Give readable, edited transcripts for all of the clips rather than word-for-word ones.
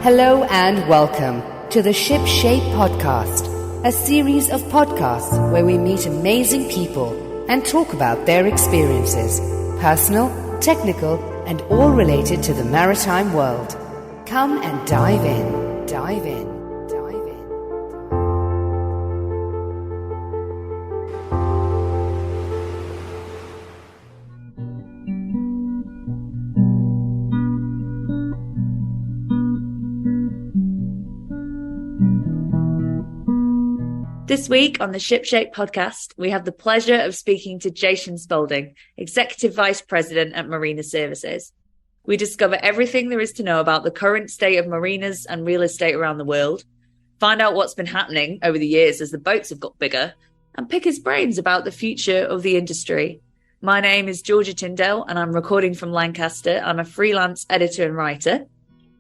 Hello and welcome to the SHIPSHAPE podcast, a series of podcasts where we meet amazing people and talk about their experiences, personal, technical, and all related to the maritime world. Come and dive in, dive in. This week on the SHIPSHAPE podcast, we have the pleasure of speaking to Jason Spalding, Executive Vice President at Marina Services. We discover everything there is to know about the current state of marinas and real estate around the world, find out what's been happening over the years as the boats have got bigger, and pick his brains about the future of the industry. My name is Georgia Tyndale, and I'm recording from Lancaster. I'm a freelance editor and writer.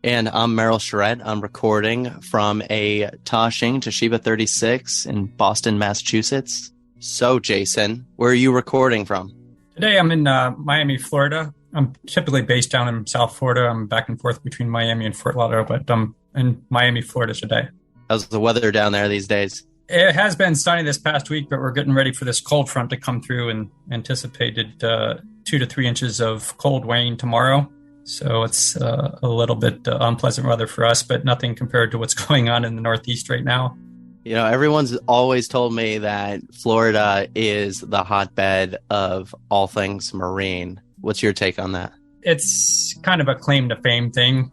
And I'm Merrill Charette. I'm recording from a Toshiba 36 in Boston, Massachusetts. So, Jason, where are you recording from? Today I'm in Miami, Florida. I'm typically based down in South Florida. I'm back and forth between Miami and Fort Lauderdale, but I'm in Miami, Florida today. How's the weather down there these days? It has been sunny this past week, but we're getting ready for this cold front to come through and anticipated 2 to 3 inches of cold rain tomorrow. So it's a little bit unpleasant weather for us, but nothing compared to what's going on in the Northeast right now. You know, everyone's always told me that Florida is the hotbed of all things marine. What's your take on that? It's kind of a claim to fame thing.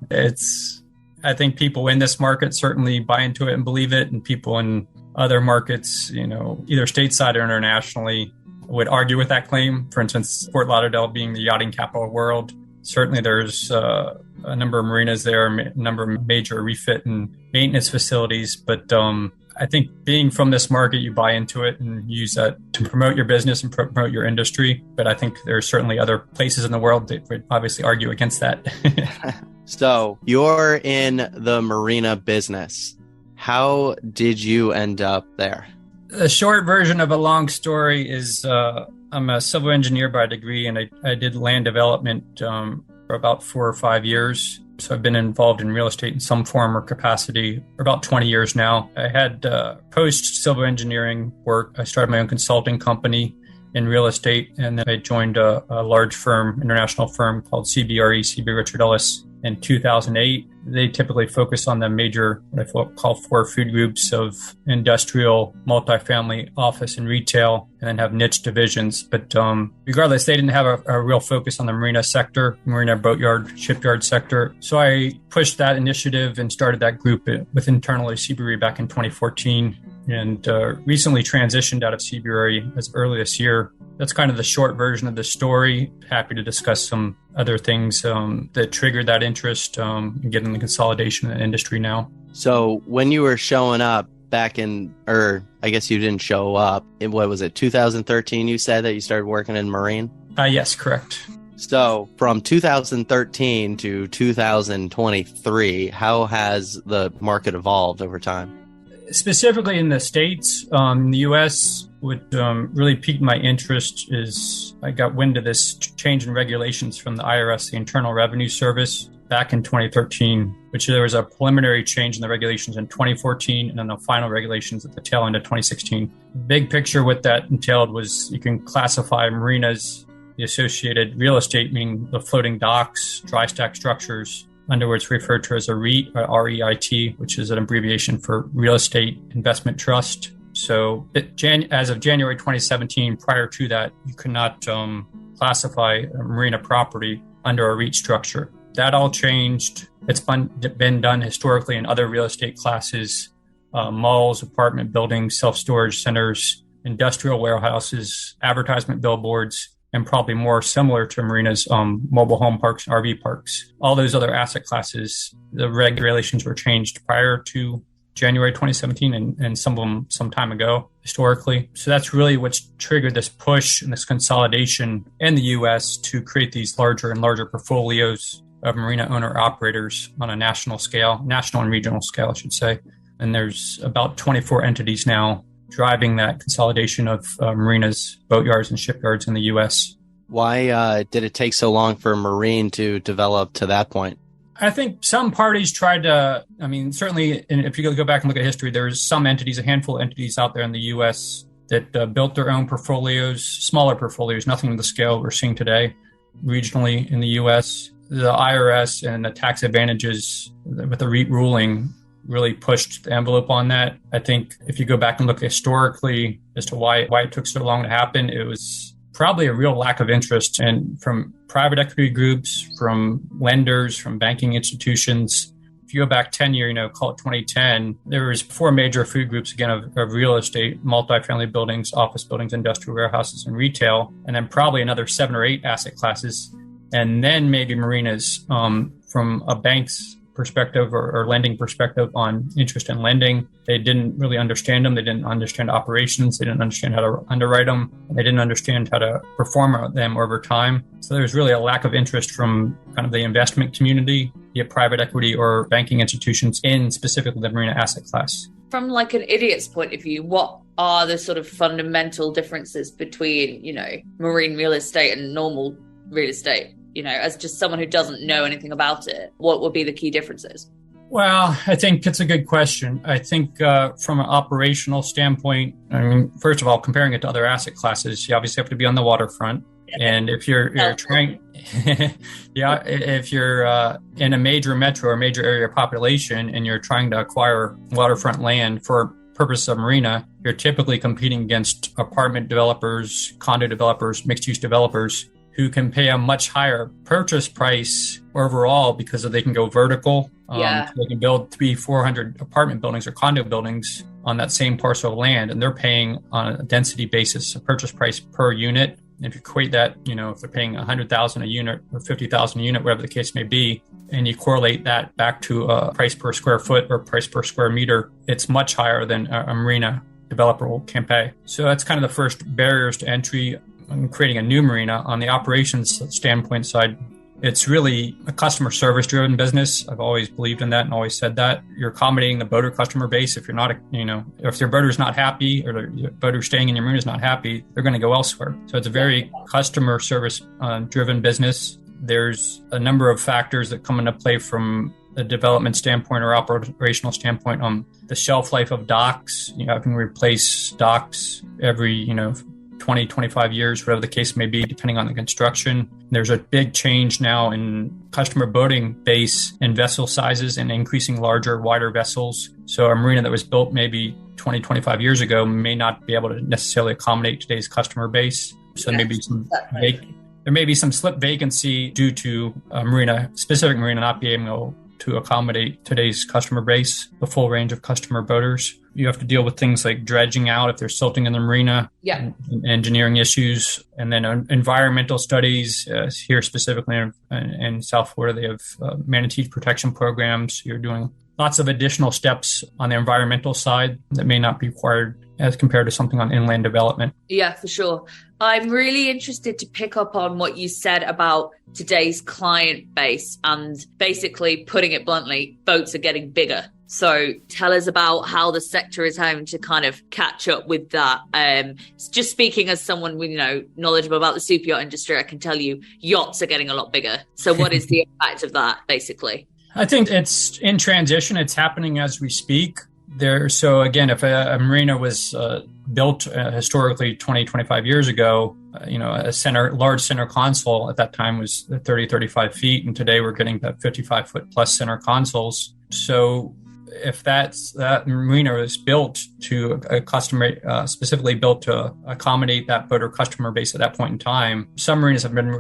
I think people in this market certainly buy into it and believe it, and people in other markets, you know, either stateside or internationally, would argue with that claim. For instance, Fort Lauderdale being the yachting capital of the world. Certainly there's a number of marinas there, a number of major refit and maintenance facilities. But I think being from this market, you buy into it and use that to promote your business and promote your industry. But I think there's certainly other places in the world that would obviously argue against that. So you're in the marina business. How did you end up there? The short version of a long story is I'm a civil engineer by degree, and I did land development for about 4 or 5 years. So I've been involved in real estate in some form or capacity for about 20 years now. I had post-civil engineering work. I started my own consulting company in real estate, and then I joined a large firm, international firm called CBRE, CB Richard Ellis, in 2008. They typically focus on the major, what I call 4 food groups of industrial, multifamily, office, and retail, and then have niche divisions. But regardless, they didn't have a real focus on the marina sector, marina boatyard, shipyard sector. So I pushed that initiative and started that group with internally CBRE back in 2014, and recently transitioned out of CBRE as early this year. That's kind of the short version of the story. Happy to discuss some other things that triggered that interest in getting the consolidation in the industry now. So when you were showing up back in, or I guess you didn't show up, in what was it, 2013 you said that you started working in marine? Yes, correct. So from 2013 to 2023, how has the market evolved over time? Specifically in the States, in the U.S., what really piqued my interest is I got wind of this change in regulations from the IRS, the Internal Revenue Service, back in 2013, which there was a preliminary change in the regulations in 2014 and then the final regulations at the tail end of 2016. Big picture, what that entailed was you can classify marinas, the associated real estate, meaning the floating docks, dry stack structures, under what's referred to as a REIT, or REIT, which is an abbreviation for Real Estate Investment Trust. So as of January 2017, prior to that, you could not classify a marina property under a REIT structure. That all changed. It's been done historically in other real estate classes, malls, apartment buildings, self-storage centers, industrial warehouses, advertisement billboards, and probably more similar to marinas, mobile home parks and RV parks. All those other asset classes, the regulations were changed prior to January 2017 and some of them some time ago historically. So that's really what's triggered this push and this consolidation in the U.S. to create these larger and larger portfolios of marina owner-operators on a national scale, national and regional scale, I should say. And there's about 24 entities now driving that consolidation of marinas, boatyards, and shipyards in the U.S. Why did it take so long for marine to develop to that point? I think some parties tried to, certainly, and if you go back and look at history, there's some entities, a handful of entities out there in the U.S. that built their own portfolios, smaller portfolios, nothing to the scale we're seeing today regionally in the U.S. The IRS and the tax advantages with the REIT ruling really pushed the envelope on that. I think if you go back and look historically as to why it took so long to happen, it was probably a real lack of interest from private equity groups, from lenders, from banking institutions. If you go back 10 years, call it 2010, there was 4 major food groups, again, of real estate, multifamily buildings, office buildings, industrial warehouses, and retail, and then probably another 7 or 8 asset classes. And then maybe marinas from a bank's perspective or lending perspective on interest in lending. They didn't really understand them. They didn't understand operations. They didn't understand how to underwrite them. They didn't understand how to perform them over time. So there's really a lack of interest from kind of the investment community, be it private equity or banking institutions in specifically the marina asset class. From like an idiot's point of view, what are the sort of fundamental differences between, marine real estate and normal real estate? As just someone who doesn't know anything about it, what would be the key differences? Well, I think it's a good question. I think from an operational standpoint, first of all, comparing it to other asset classes, you obviously have to be on the waterfront. And if you're trying, if you're in a major metro or major area population and you're trying to acquire waterfront land for purpose of marina, you're typically competing against apartment developers, condo developers, mixed-use developers, who can pay a much higher purchase price overall because they can go vertical. They can build 300-400 apartment buildings or condo buildings on that same parcel of land, and they're paying on a density basis, a purchase price per unit. And if you equate that, if they're paying $100,000 a unit or $50,000 a unit, whatever the case may be, and you correlate that back to a price per square foot or price per square meter, it's much higher than a marina developer can pay. So that's kind of the first barriers to entry. Creating a new marina. On the operations standpoint side, it's really a customer service driven business. I've always believed in that and always said that. You're accommodating the boater customer base. If you're not, if your boater's not happy or the boater staying in your marina is not happy, they're going to go elsewhere. So it's a very customer service driven business. There's a number of factors that come into play from a development standpoint or operational standpoint on the shelf life of docks. I can replace docks every, 20, 25 years, whatever the case may be, depending on the construction. There's a big change now in customer boating base and vessel sizes and increasing larger, wider vessels. So a marina that was built maybe 20, 25 years ago may not be able to necessarily accommodate today's customer base. So there may be some slip vacancy due to a specific marina not being able to accommodate today's customer base, the full range of customer boaters. You have to deal with things like dredging out if there's silting in the marina, and engineering issues, and then environmental studies. Here specifically in South Florida, they have manatee protection programs. You're doing lots of additional steps on the environmental side that may not be required as compared to something on inland development. Yeah, for sure. I'm really interested to pick up on what you said about today's client base and basically, putting it bluntly, boats are getting bigger. So tell us about how the sector is having to kind of catch up with that. Just speaking as someone with, knowledgeable about the super yacht industry, I can tell you yachts are getting a lot bigger. So what is the impact of that, basically? I think it's in transition. It's happening as we speak. So again, if a marina was built historically 20, 25 years ago, a large center console at that time was 30, 35 feet. And today we're getting that 55 foot plus center consoles. So if that marina is built to a customer, specifically built to accommodate that boater customer base at that point in time, some marinas have been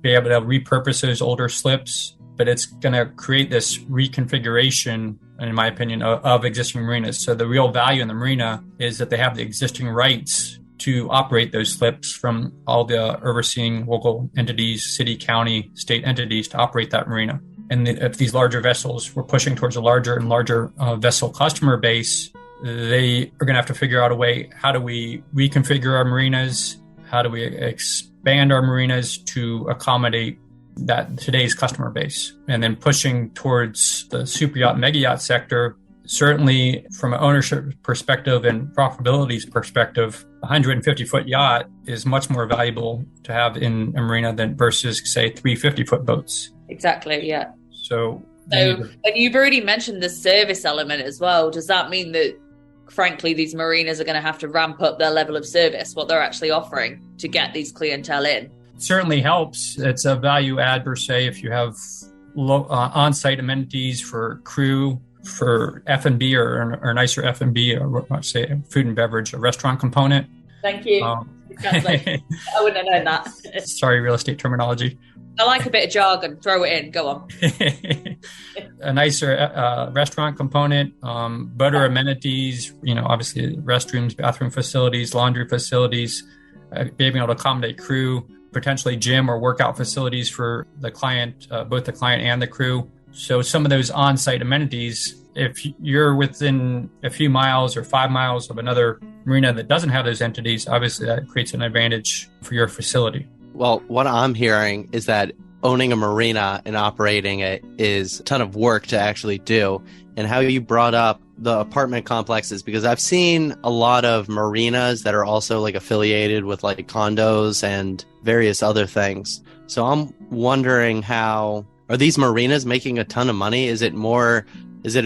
be able to repurpose those older slips, but it's going to create this reconfiguration, in my opinion, of existing marinas. So the real value in the marina is that they have the existing rights to operate those slips from all the overseeing local entities, city, county, state entities to operate that marina. And if these larger vessels, we're pushing towards a larger and larger vessel customer base, they are going to have to figure out a way, how do we reconfigure our marinas? How do we expand our marinas to accommodate that today's customer base? And then pushing towards the super yacht, mega yacht sector, certainly from an ownership perspective and profitability perspective, a 150-foot yacht is much more valuable to have in a marina than versus, say, 350-foot boats. Exactly, yeah. So So, and you've already mentioned the service element as well. Does that mean that, frankly, these marinas are going to have to ramp up their level of service, what they're actually offering to get these clientele in? Certainly helps. It's a value add per se if you have on-site amenities for crew, for F&B or nicer F&B, or I'd say food and beverage, a restaurant component. Thank you. I wouldn't have known that. Sorry, real estate terminology. I like a bit of jargon. Throw it in. Go on. A nicer restaurant component, better amenities, obviously restrooms, bathroom facilities, laundry facilities, being able to accommodate crew, potentially gym or workout facilities for the client, both the client and the crew. So some of those on-site amenities, if you're within a few miles or 5 miles of another marina that doesn't have those entities, obviously that creates an advantage for your facility. Well, what I'm hearing is that owning a marina and operating it is a ton of work to actually do. And how you brought up the apartment complexes, because I've seen a lot of marinas that are also like affiliated with like condos and various other things. So I'm wondering, are these marinas making a ton of money? Is it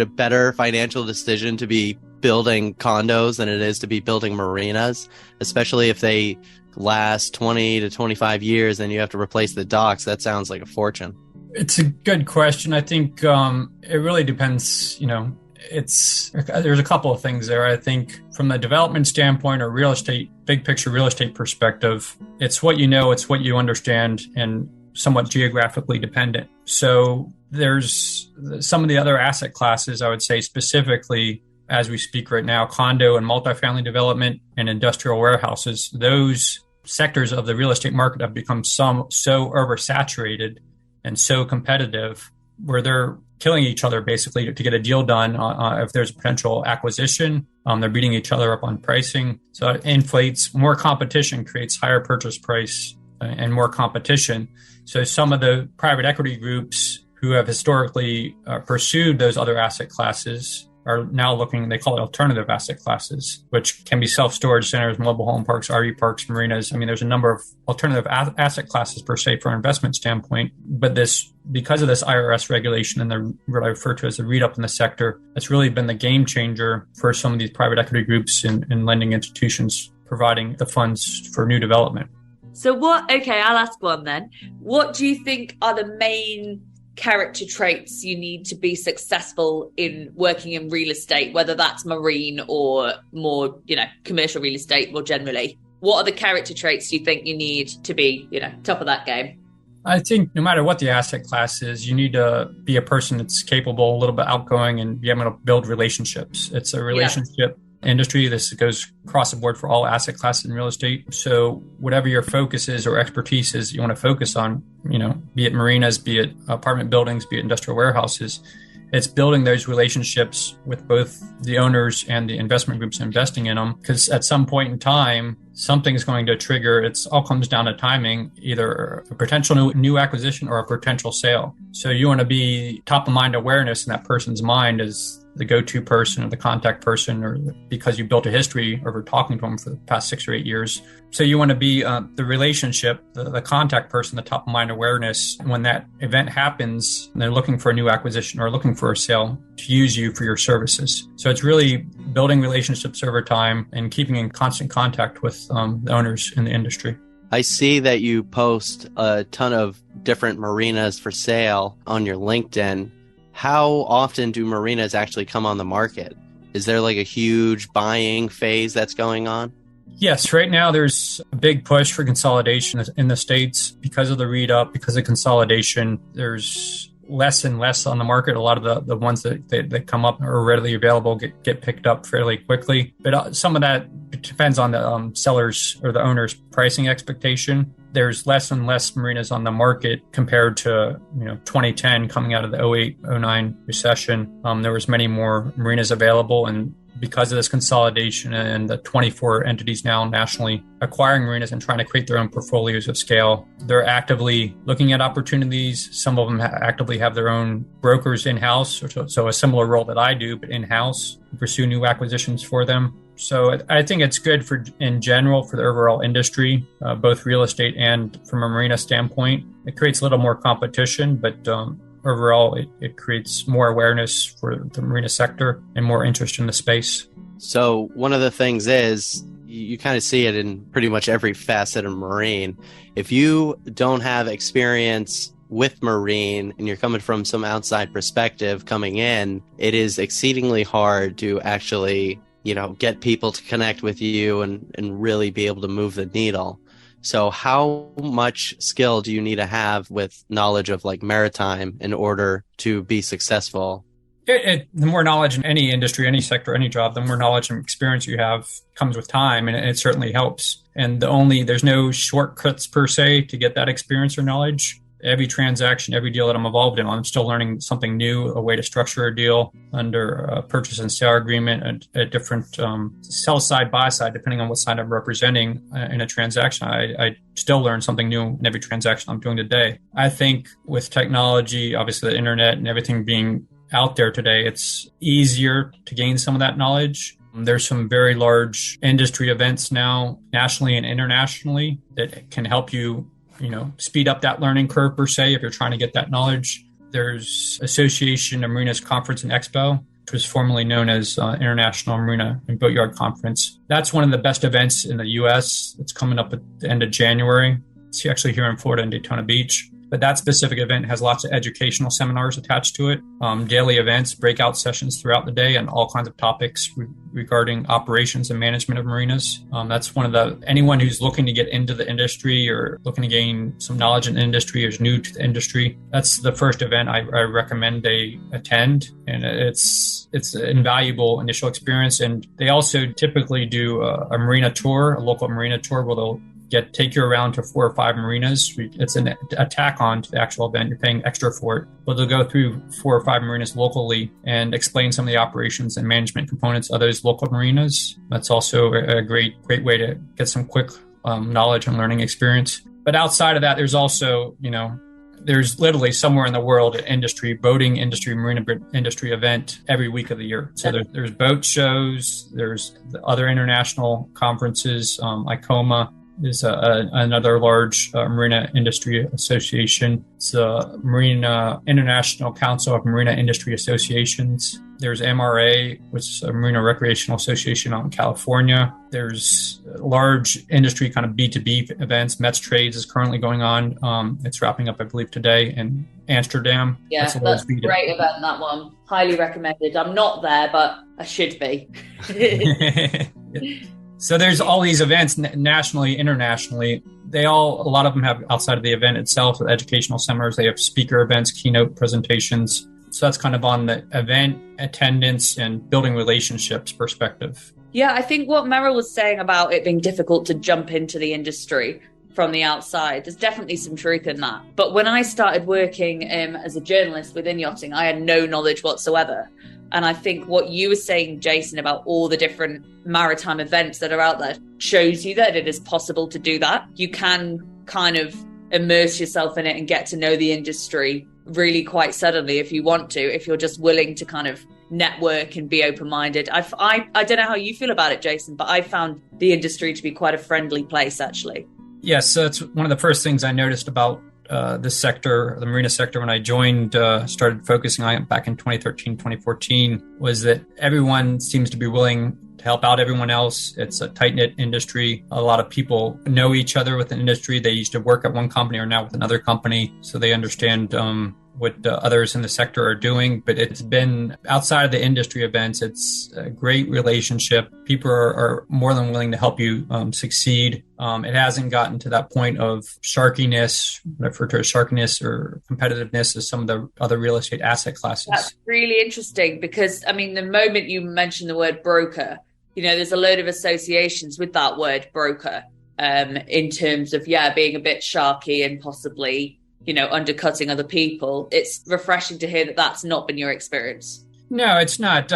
a better financial decision to be building condos than it is to be building marinas, especially if they last 20 to 25 years and you have to replace the docks? That sounds like a fortune. It's a good question. I think it really depends. There's a couple of things there. I think from the development standpoint or real estate, big picture real estate perspective, it's what you know, it's what you understand, and somewhat geographically dependent. So there's some of the other asset classes, I would say specifically as we speak right now, condo and multifamily development and industrial warehouses. Those sectors of the real estate market have become so oversaturated and so competitive where they're killing each other basically to get a deal done. If there's a potential acquisition, they're beating each other up on pricing. So it inflates. More competition creates higher purchase price and more competition. So some of the private equity groups who have historically pursued those other asset classes are now looking, they call it alternative asset classes, which can be self-storage centers, mobile home parks, RV parks, marinas. I mean, there's a number of alternative asset classes per se from an investment standpoint. But because of this IRS regulation and what I refer to as the read up in the sector, it's really been the game changer for some of these private equity groups and lending institutions providing the funds for new development. So I'll ask one then. What do you think are the main character traits you need to be successful in working in real estate, whether that's marine or more, commercial real estate more generally? What are the character traits you think you need to be, top of that game? I think no matter what the asset class is, you need to be a person that's capable, a little bit outgoing, and be able to build relationships. It's a relationship industry. This goes across the board for all asset classes in real estate. So whatever your focus is or expertise is you want to focus on, be it marinas, be it apartment buildings, be it industrial warehouses, it's building those relationships with both the owners and the investment groups investing in them. Because at some point in time, something is going to trigger. It all comes down to timing, either a potential new acquisition or a potential sale. So you want to be top of mind awareness in that person's mind as the go-to person or the contact person, or because you built a history over talking to them for the past 6 or 8 years. So you want to be the relationship, the contact person, the top of mind awareness. When that event happens, and they're looking for a new acquisition or looking for a sale, to use you for your services. So it's really building relationships over time and keeping in constant contact with the owners in the industry. I see that you post a ton of different marinas for sale on your LinkedIn. How often do marinas actually come on the market? Is there like a huge buying phase that's going on? Yes, right now there's a big push for consolidation in the States because of the read up, because of consolidation. There's less and less on the market. A lot of the ones that come up are readily available, get picked up fairly quickly. But some of that depends on the sellers or the owner's pricing expectation. There's less and less marinas on the market compared to 2010 coming out of the 08-09 recession. There was many more marinas available, and because of this consolidation and the 24 entities now nationally acquiring marinas and trying to create their own portfolios of scale, they're actively looking at opportunities. Some of them actively have their own brokers in-house, so a similar role that I do, but in-house, pursue new acquisitions for them. So I think it's good in general for the overall industry, both real estate and from a marina standpoint. It creates a little more competition, but overall, it creates more awareness for the marina sector and more interest in the space. So one of the things is you kind of see it in pretty much every facet of marine. If you don't have experience with marine and you're coming from some outside perspective coming in, it is exceedingly hard to actually, get people to connect with you and really be able to move the needle. So how much skill do you need to have with knowledge of like maritime in order to be successful? The more knowledge in any industry, any sector, any job, the more knowledge and experience you have comes with time, and it certainly helps. And there's no shortcuts per se to get that experience or knowledge. Every transaction, every deal that I'm involved in, I'm still learning something new, a way to structure a deal under a purchase and sale agreement, a different sell side, buy side, depending on what side I'm representing in a transaction. I still learn something new in every transaction I'm doing today. I think with technology, obviously the internet and everything being out there today, it's easier to gain some of that knowledge. There's some very large industry events now, nationally and internationally, that can help you speed up that learning curve per se if you're trying to get that knowledge. There's Association of Marinas Conference and Expo, which was formerly known as International Marina and Boatyard Conference. That's one of the best events in the U.S. It's coming up at the end of January. It's actually here in Florida in Daytona Beach. But that specific event has lots of educational seminars attached to it, daily events, breakout sessions throughout the day, and all kinds of topics regarding operations and management of marinas. That's anyone who's looking to get into the industry or looking to gain some knowledge in the industry or is new to the industry. That's the first event I recommend they attend, and it's an invaluable initial experience. And they also typically do a marina tour, a local marina tour, where they'll take you around to 4 or 5 marinas. It's an tack on to the actual event. You're paying extra for it, but they'll go through 4 or 5 marinas locally and explain some of the operations and management components of those local marinas. That's also a great way to get some quick knowledge and learning experience. But outside of that, there's also, there's literally somewhere in the world an boating industry, marina industry event every week of the year. So there's boat shows, there's the other international conferences, ICOMA is another large marina industry association. It's the Marina International Council of Marina Industry Associations. There's MRA, which is a Marina Recreational Association out in California. There's large industry kind of B2B events. Mets Trades is currently going on. It's wrapping up, I believe, today in Amsterdam. Yeah, that's a great event, that one. Highly recommended. I'm not there, but I should be. So there's all these events nationally, internationally. A lot of them have, outside of the event itself, educational seminars. They have speaker events, keynote presentations. So that's kind of on the event attendance and building relationships perspective. Yeah, I think what Meryl was saying about it being difficult to jump into the industry from the outside, there's definitely some truth in that. But when I started working as a journalist within yachting, I had no knowledge whatsoever. And I think what you were saying, Jason, about all the different maritime events that are out there shows you that it is possible to do that. You can kind of immerse yourself in it and get to know the industry really quite suddenly if you want to, if you're just willing to kind of network and be open-minded. I don't know how you feel about it, Jason, but I found the industry to be quite a friendly place, actually. Yes, so it's one of the first things I noticed about this sector, the marina sector, when I started focusing on it back in 2013, 2014, was that everyone seems to be willing to help out everyone else. It's a tight-knit industry. A lot of people know each other within the industry. They used to work at one company or now with another company, so they understand what others in the sector are doing. But it's been outside of the industry events. It's a great relationship. People are more than willing to help you succeed. It hasn't gotten to that point of sharkiness, referred to as sharkiness or competitiveness as some of the other real estate asset classes. That's really interesting because, I mean, the moment you mention the word broker, there's a load of associations with that word broker in terms of, being a bit sharky and possibly undercutting other people. It's refreshing to hear that that's not been your experience. No, it's not.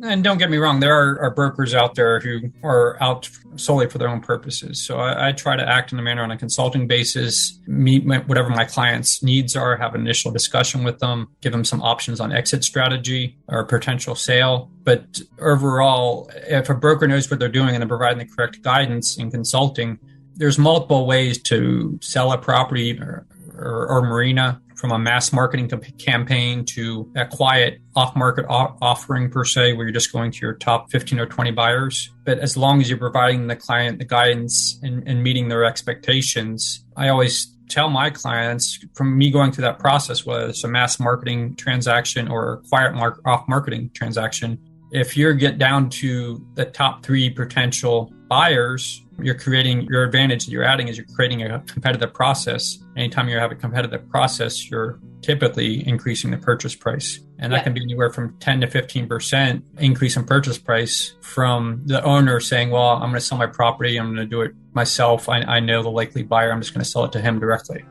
And don't get me wrong, there are brokers out there who are out solely for their own purposes. So I try to act in a manner on a consulting basis, meet whatever my clients' needs are, have an initial discussion with them, give them some options on exit strategy or potential sale. But overall, if a broker knows what they're doing and they're providing the correct guidance in consulting, there's multiple ways to sell a property or or Marina, from a mass marketing campaign to a quiet off-market offering per se, where you're just going to your top 15 or 20 buyers. But as long as you're providing the client the guidance and meeting their expectations, I always tell my clients, from me going through that process, whether it's a mass marketing transaction or a quiet off-marketing transaction, if you get down to the top 3 potential buyers, you're creating your advantage that you're adding is you're creating a competitive process. Anytime you have a competitive process, you're typically increasing the purchase price. And that can be anywhere from 10 to 15% increase in purchase price from the owner saying, well, I'm going to sell my property. I'm going to do it myself. I know the likely buyer. I'm just going to sell it to him directly.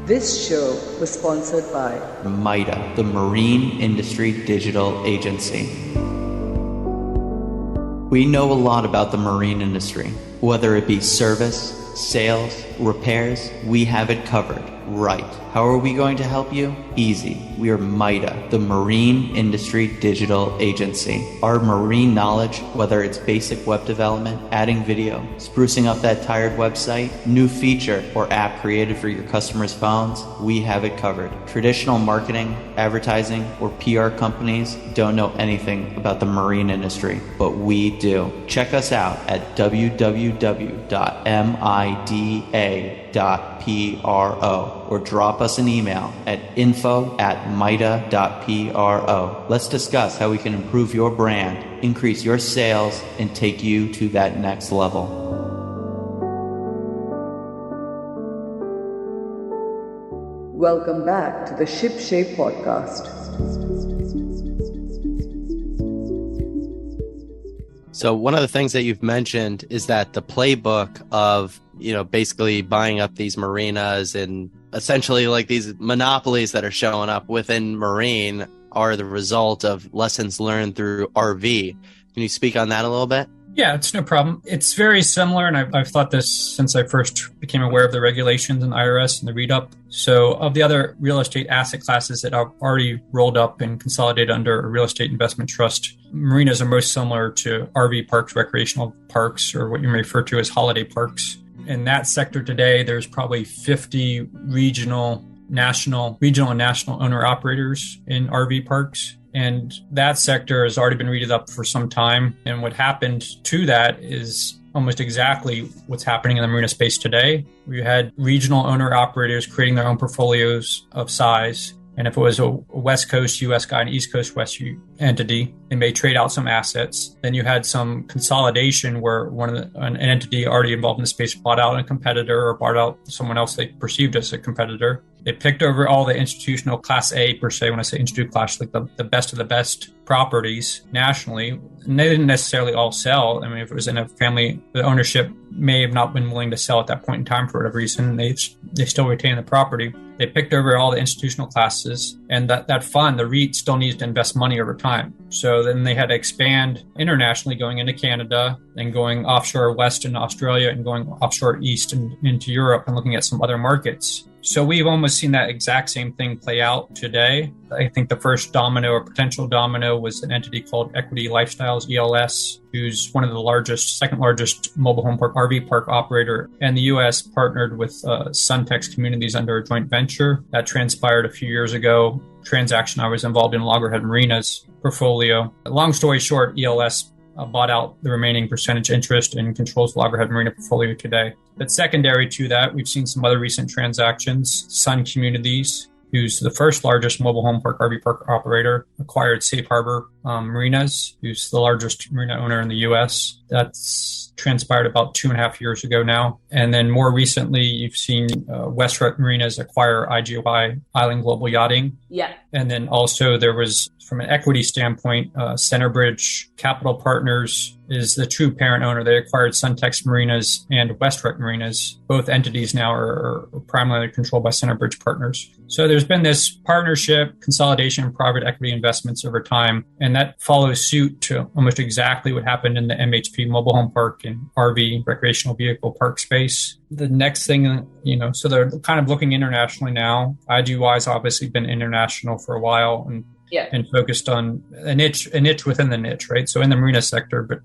This show was sponsored by MIDA, the Marine Industry Digital Agency. We know a lot about the marine industry. Whether it be service, sales, repairs, we have it covered. Right. How are we going to help you? Easy. We are MIDA, the Marine Industry Digital Agency. Our marine knowledge, whether it's basic web development, adding video, sprucing up that tired website, new feature or app created for your customers' phones, we have it covered. Traditional marketing, advertising, or PR companies don't know anything about the marine industry, but we do. Check us out at www.mida.pro or drop us an email at info@mida.pro. Let's discuss how we can improve your brand, increase your sales, and take you to that next level. Welcome back to the SHIPSHAPE podcast. So one of the things that you've mentioned is that the playbook of, basically buying up these marinas and essentially like these monopolies that are showing up within marine are the result of lessons learned through RV. Can you speak on that a little bit? Yeah, it's no problem. It's very similar, and I've thought this since I first became aware of the regulations and IRS and the read-up. So of the other real estate asset classes that are already rolled up and consolidated under a real estate investment trust, marinas are most similar to RV parks, recreational parks, or what you may refer to as holiday parks. In that sector today, there's probably 50 regional and national owner-operators in RV parks. And that sector has already been readed up for some time. And what happened to that is almost exactly what's happening in the marina space today. We had regional owner-operators creating their own portfolios of size. And if it was a West Coast U.S. guy and East Coast West entity, they may trade out some assets. Then you had some consolidation where an entity already involved in the space bought out a competitor or bought out someone else they perceived as a competitor. They picked over all the institutional class A, per se. When I say institutional class, like the best of the best properties nationally. And they didn't necessarily all sell. I mean, if it was in a family, the ownership may have not been willing to sell at that point in time for whatever reason. They still retain the property. They picked over all the institutional classes, and that fund, the REIT, still needs to invest money over time. So then they had to expand internationally, going into Canada, and going offshore west in Australia, and going offshore east and into Europe, and looking at some other markets. So we've almost seen that exact same thing play out today. I think the first domino or potential domino was an entity called Equity Lifestyles, ELS, who's one of the second largest mobile home park RV park operator. And the U.S. partnered with Suntex Communities under a joint venture. That transpired a few years ago. Transaction I was involved in, Loggerhead Marinas portfolio. Long story short, ELS bought out the remaining percentage interest and controls the Loggerhead Marina portfolio today. But secondary to that, we've seen some other recent transactions. Sun Communities, who's the first largest mobile home park RV park operator, acquired Safe Harbor Marinas, who's the largest marina owner in the U.S. That's transpired about 2.5 years ago now. And then more recently, you've seen Westwreck Marinas acquire IGY, Island Global Yachting. Yeah. And then also there was, from an equity standpoint, Centerbridge Capital Partners is the true parent owner. They acquired Suntex Marinas and Westwreck Marinas. Both entities now are primarily controlled by Centerbridge Partners. So there's been this partnership, consolidation, and private equity investments over time. And that follows suit to almost exactly what happened in the MHP mobile home park and RV recreational vehicle park space. The next thing, so they're kind of looking internationally now. IGY's obviously been international for a while and focused on a niche within the niche, right? So in the marina sector, but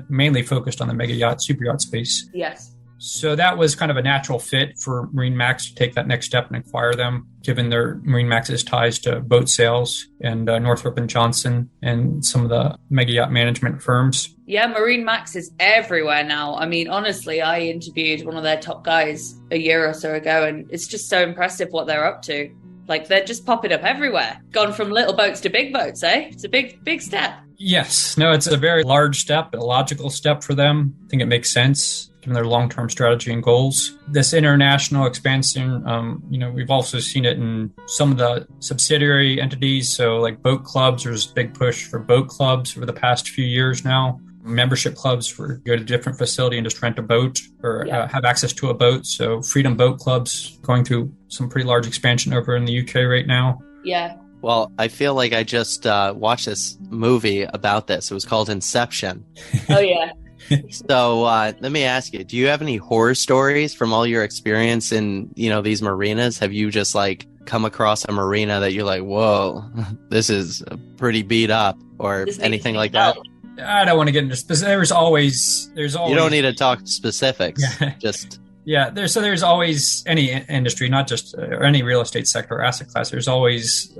mainly focused on the mega yacht, super yacht space. Yes. So that was kind of a natural fit for MarineMax to take that next step and acquire them, given their MarineMax's ties to boat sales and Northrop and Johnson and some of the mega yacht management firms. Yeah, MarineMax is everywhere now. I mean, honestly, I interviewed one of their top guys a year or so ago, and it's just so impressive what they're up to. Like, they're just popping up everywhere. Gone from little boats to big boats, eh? It's a big step. Yes. No, it's a very large step, a logical step for them. I think it makes sense given their long-term strategy and goals. This international expansion, we've also seen it in some of the subsidiary entities. So like boat clubs, there's a big push for boat clubs over the past few years now. Membership clubs for go to a different facility and just rent a boat or have access to a boat. So Freedom Boat Clubs going through some pretty large expansion over in the UK right now. Yeah. Well, I feel like I just watched this movie about this. It was called Inception. Oh, yeah. So let me ask you, do you have any horror stories from all your experience in, these marinas? Have you just come across a marina that you're like, whoa, this is pretty beat up or anything like that? I don't want to get into specifics. There's always. You don't need to talk specifics. Just. Yeah, there's always any industry, not just or any real estate sector or asset class. There's always,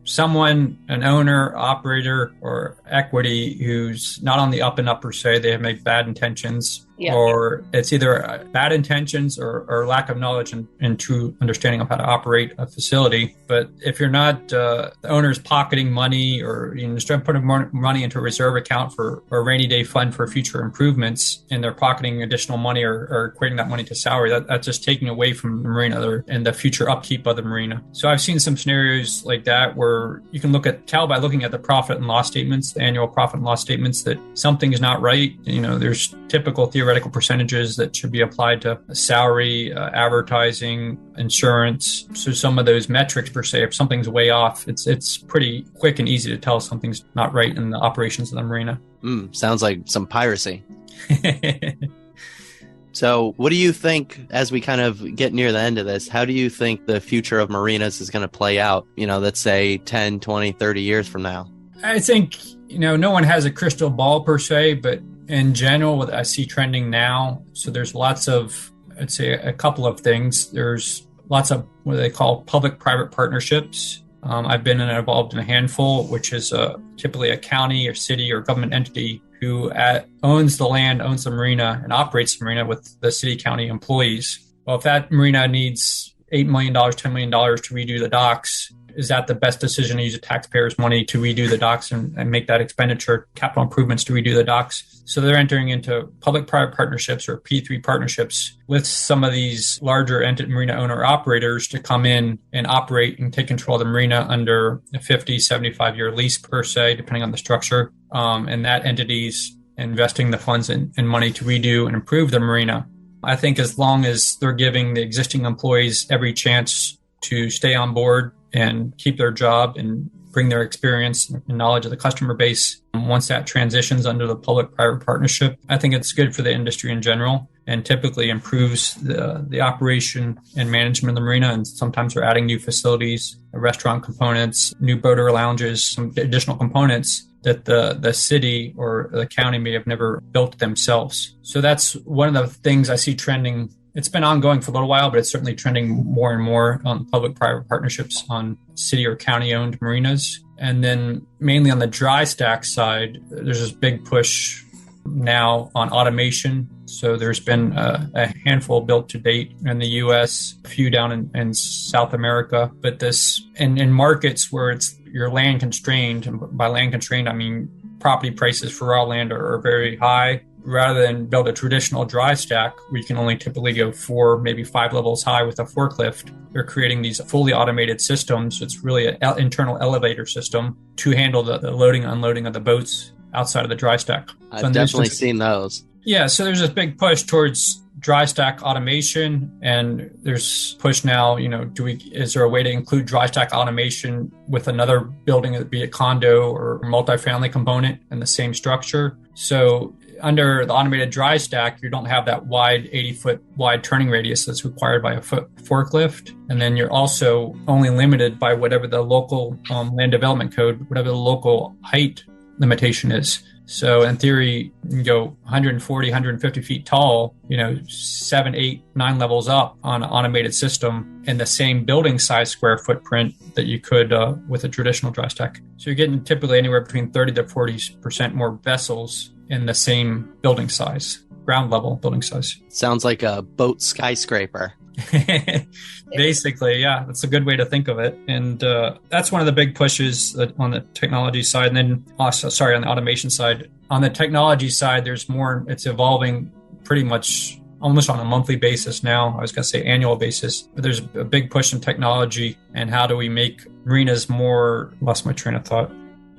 someone, an owner, operator, or equity who's not on the up and up per se. They make bad intentions. Yeah. Or it's either bad intentions or lack of knowledge and true understanding of how to operate a facility. But if you're not the owner's pocketing money or just trying to put money into a reserve account for a rainy day fund for future improvements, and they're pocketing additional money or equating that money to salary, that's just taking away from the marina and the future upkeep of the marina. So I've seen some scenarios like that where you can tell by looking at the profit and loss statements, the annual profit and loss statements, that something is not right. There's typical theoretical percentages that should be applied to salary, advertising, insurance. So some of those metrics per se, if something's way off, it's pretty quick and easy to tell something's not right in the operations of the marina. Sounds like some piracy. So what do you think, as we kind of get near the end of this, how do you think the future of marinas is going to play out, let's say 10, 20, 30 years from now? I think, no one has a crystal ball per se, but in general, what I see trending now, so there's lots of, I'd say a couple of things. There's lots of what they call public-private partnerships. I've been involved in a handful, which is typically a county or city or government entity who owns the land, owns the marina, and operates the marina with the city county employees. Well, if that marina needs $8 million, $10 million to redo the docks, is that the best decision to use the taxpayers' money to redo the docks and make that expenditure, capital improvements to redo the docks? So they're entering into public-private partnerships or P3 partnerships with some of these larger marina owner-operators to come in and operate and take control of the marina under a 50, 75-year lease per se, depending on the structure. And that entity's investing the funds and money to redo and improve the marina. I think as long as they're giving the existing employees every chance to stay on board and keep their job and bring their experience and knowledge of the customer base. Once that transitions under the public-private partnership, I think it's good for the industry in general and typically improves the operation and management of the marina. And sometimes we're adding new facilities, restaurant components, new boater lounges, some additional components that the city or the county may have never built themselves. So that's one of the things I see trending. It's been ongoing for a little while, but it's certainly trending more and more on public-private partnerships on city or county-owned marinas. And then mainly on the dry stack side, there's this big push now on automation. So there's been a handful built to date in the U.S., a few down in South America. But this in markets where you're land constrained, and by land constrained, I mean property prices for raw land are very high. Rather than build a traditional dry stack, we can only typically go 4, maybe 5 levels high with a forklift. They're creating these fully automated systems. It's really an internal elevator system to handle the loading and unloading of the boats outside of the dry stack. I've definitely seen those. Yeah, so there's this big push towards dry stack automation, and there's push now, is there a way to include dry stack automation with another building, be it condo or multifamily component in the same structure? So under the automated dry stack, you don't have that wide 80-foot wide turning radius that's required by a forklift. And then you're also only limited by whatever the local land development code, whatever the local height limitation is. So in theory, you can go 140, 150 feet tall, 7, 8, 9 levels up on an automated system in the same building size square footprint that you could with a traditional dry stack. So you're getting typically anywhere between 30 to 40% more vessels in the same building size, ground level building size. Sounds like a boat skyscraper. Basically, yeah, that's a good way to think of it. And that's one of the big pushes on the technology side. And then also, on the automation side. On the technology side, there's more, it's evolving pretty much almost on a monthly basis now. I was going to say annual basis, but there's a big push in technology and how do we make marinas more, lost my train of thought.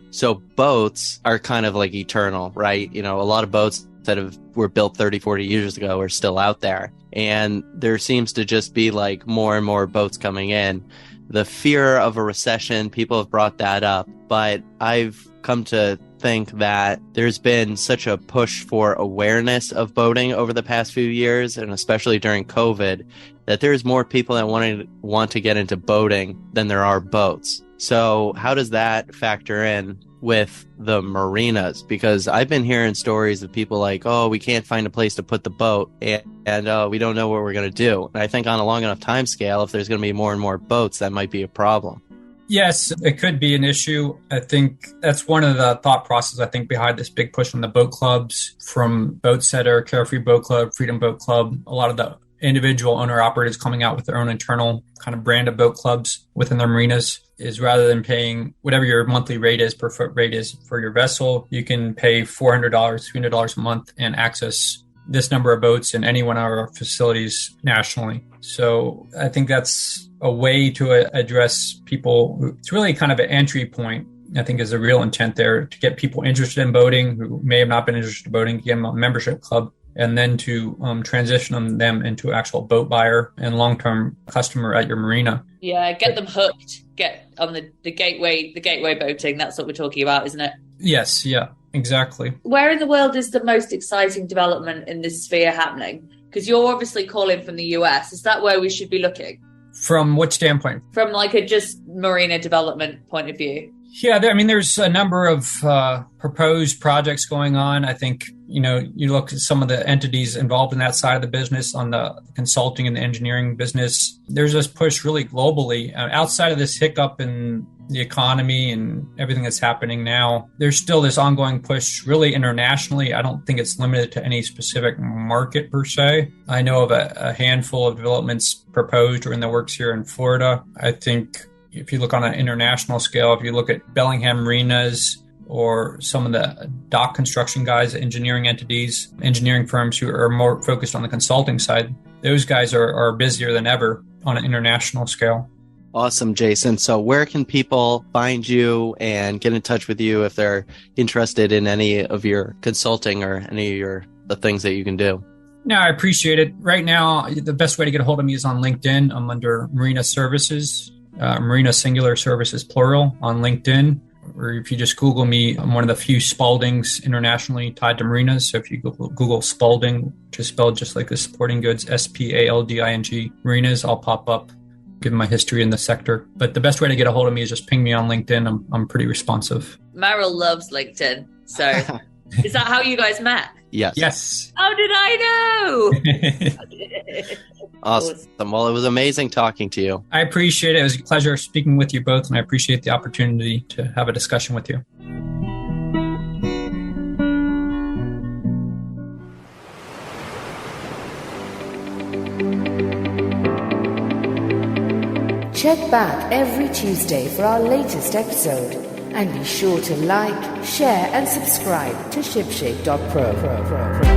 So boats are kind of like eternal, right? A lot of boats that were built 30, 40 years ago are still out there. And there seems to just be like more and more boats coming in. The fear of a recession, people have brought that up. But I've come to think that there's been such a push for awareness of boating over the past few years, and especially during COVID, that there's more people that want to get into boating than there are boats. So how does that factor in with the marinas? Because I've been hearing stories of people like, oh, we can't find a place to put the boat and we don't know what we're going to do. And I think on a long enough time scale, if there's going to be more and more boats, that might be a problem. Yes, it could be an issue. I think that's one of the thought processes, I think, behind this big push on the boat clubs, from Boat Setter, Carefree Boat Club, Freedom Boat Club, a lot of the individual owner-operators coming out with their own internal kind of brand of boat clubs within their marinas, is rather than paying whatever your monthly rate is, per foot rate is for your vessel, you can pay $400, $300 a month and access this number of boats in any one of our facilities nationally. So I think that's a way to address people. It's really kind of an entry point, I think, is the real intent there, to get people interested in boating who may have not been interested in boating, get them a membership club, and then to transition them into actual boat buyer and long-term customer at your marina. Yeah, get them hooked. Get on the gateway boating. That's what we're talking about, isn't it? Yes, yeah, exactly. Where in the world is the most exciting development in this sphere happening? Because you're obviously calling from the US. Is that where we should be looking? From what standpoint? From like a just marina development point of view. Yeah, there's a number of proposed projects going on. I think, you look at some of the entities involved in that side of the business, on the consulting and the engineering business. There's this push really globally. Outside of this hiccup in the economy and everything that's happening now, there's still this ongoing push really internationally. I don't think it's limited to any specific market per se. I know of a handful of developments proposed or in the works here in Florida. I think if you look on an international scale, if you look at Bellingham Marinas or some of the dock construction guys, engineering entities, engineering firms who are more focused on the consulting side, those guys are busier than ever on an international scale. Awesome, Jason. So where can people find you and get in touch with you if they're interested in any of your consulting or any of the things that you can do? No, I appreciate it. Right now, the best way to get a hold of me is on LinkedIn. I'm under Marina Services, Marina singular, services plural on LinkedIn. Or if you just Google me, I'm one of the few Spaldings internationally tied to marinas. So if you Google Spalding, which is spelled just like the sporting goods, Spalding, marinas, I'll pop up, given my history in the sector. But the best way to get a hold of me is just ping me on LinkedIn. I'm pretty responsive. Meryl loves LinkedIn. So is that how you guys met? Yes. How did I know? Awesome. Well, it was amazing talking to you. I appreciate it. It was a pleasure speaking with you both, and I appreciate the opportunity to have a discussion with you. Check back every Tuesday for our latest episode. And be sure to like, share, and subscribe to SHIPSHAPE.pro.